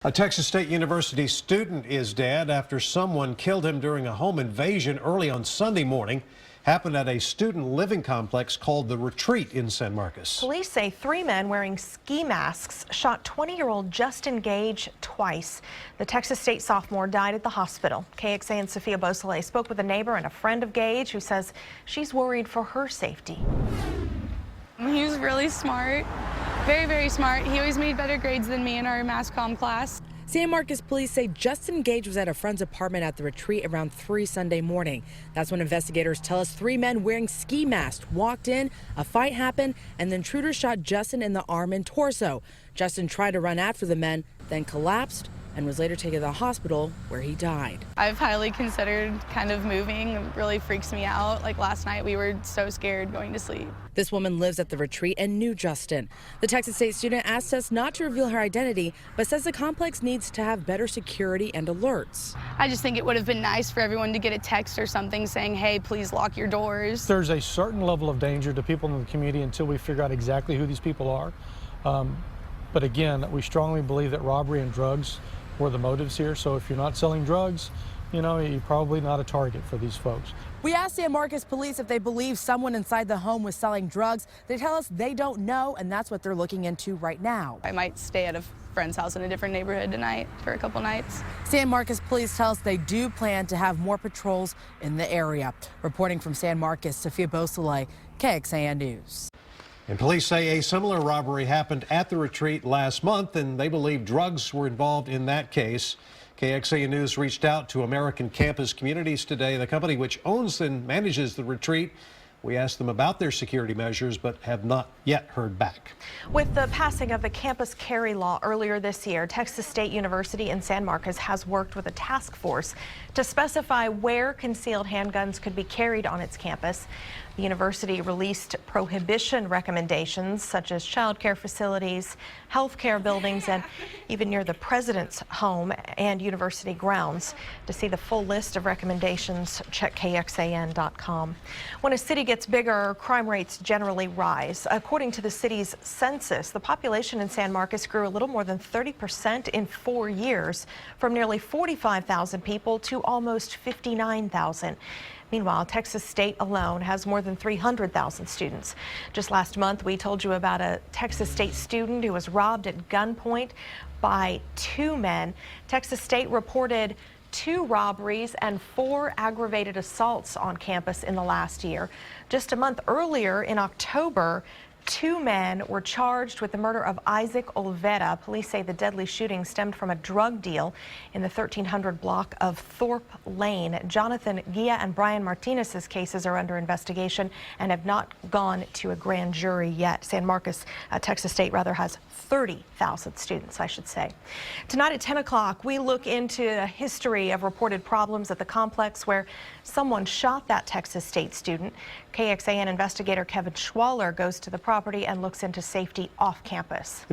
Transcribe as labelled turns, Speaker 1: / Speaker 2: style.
Speaker 1: A Texas State University student is dead after someone killed him during a home invasion early on Sunday morning. Happened at a student living complex called The Retreat in San Marcos.
Speaker 2: Police say 3 men wearing ski masks shot 20-year-old Justin Gage twice. The Texas State sophomore died at the hospital. KXAN Sophia Beausoleil spoke with a neighbor and a friend of Gage who says she's worried for her safety.
Speaker 3: He was really smart, very, very smart. He always made better grades than me in our mass comm class.
Speaker 4: San Marcos police say Justin Gage was at a friend's apartment at the Retreat around 3 Sunday morning. That's when investigators tell us 3 men wearing ski masks walked in, a fight happened, and the intruders shot Justin in the arm and torso. Justin tried to run after the men, then collapsed and was later taken to the hospital where he died.
Speaker 3: I've highly considered kind of moving. It really freaks me out. Like last night, we were so scared going to sleep.
Speaker 4: This woman lives at the Retreat and knew Justin. The Texas State student asked us not to reveal her identity, but says the complex needs to have better security and alerts.
Speaker 3: I just think it would have been nice for everyone to get a text or something saying, hey, please lock your doors.
Speaker 5: There's a certain level of danger to people in the community until we figure out exactly who these people are. But again, we strongly believe that robbery and drugs were the motives here. So if you're not selling drugs, you're probably not a target for these folks.
Speaker 4: We asked San Marcos police if they believe someone inside the home was selling drugs. They tell us they don't know, and that's what they're looking into right now.
Speaker 3: I might stay at a friend's house in a different neighborhood tonight for a couple nights.
Speaker 4: San Marcos police tell us they do plan to have more patrols in the area. Reporting from San Marcos, Sophia Beausoleil, KXAN News.
Speaker 1: And police say a similar robbery happened at the Retreat last month, and they believe drugs were involved in that case. KXAN News reached out to American Campus Communities today, the company which owns and manages the Retreat. We asked them about their security measures, but have not yet heard back.
Speaker 2: With the passing of the campus carry law earlier this year, Texas State University in San Marcos has worked with a task force to specify where concealed handguns could be carried on its campus. The university released prohibition recommendations such as child care facilities, health care buildings, and even near the president's home and university grounds. To see the full list of recommendations, check KXAN.com. When a city gets bigger, crime rates generally rise. According to the city's census, the population in San Marcos grew a little more than 30% in 4 years, from nearly 45,000 people to almost 59,000. Meanwhile, Texas State alone has more than 300,000 students. Just last month, we told you about a Texas State student who was robbed at gunpoint by 2 men. Texas State reported 2 robberies and 4 aggravated assaults on campus in the last year. Just a month earlier, in October, 2 men were charged with the murder of Isaac Olvera. Police say the deadly shooting stemmed from a drug deal in the 1300 block of Thorpe Lane. Jonathan Gia and Brian Martinez's cases are under investigation and have not gone to a grand jury yet. San Marcos, Texas State, has 30,000 students, I should say. Tonight at 10 o'clock, we look into a history of reported problems at the complex where someone shot that Texas State student. KXAN investigator Kevin Schwaller goes to the property and looks into safety off campus.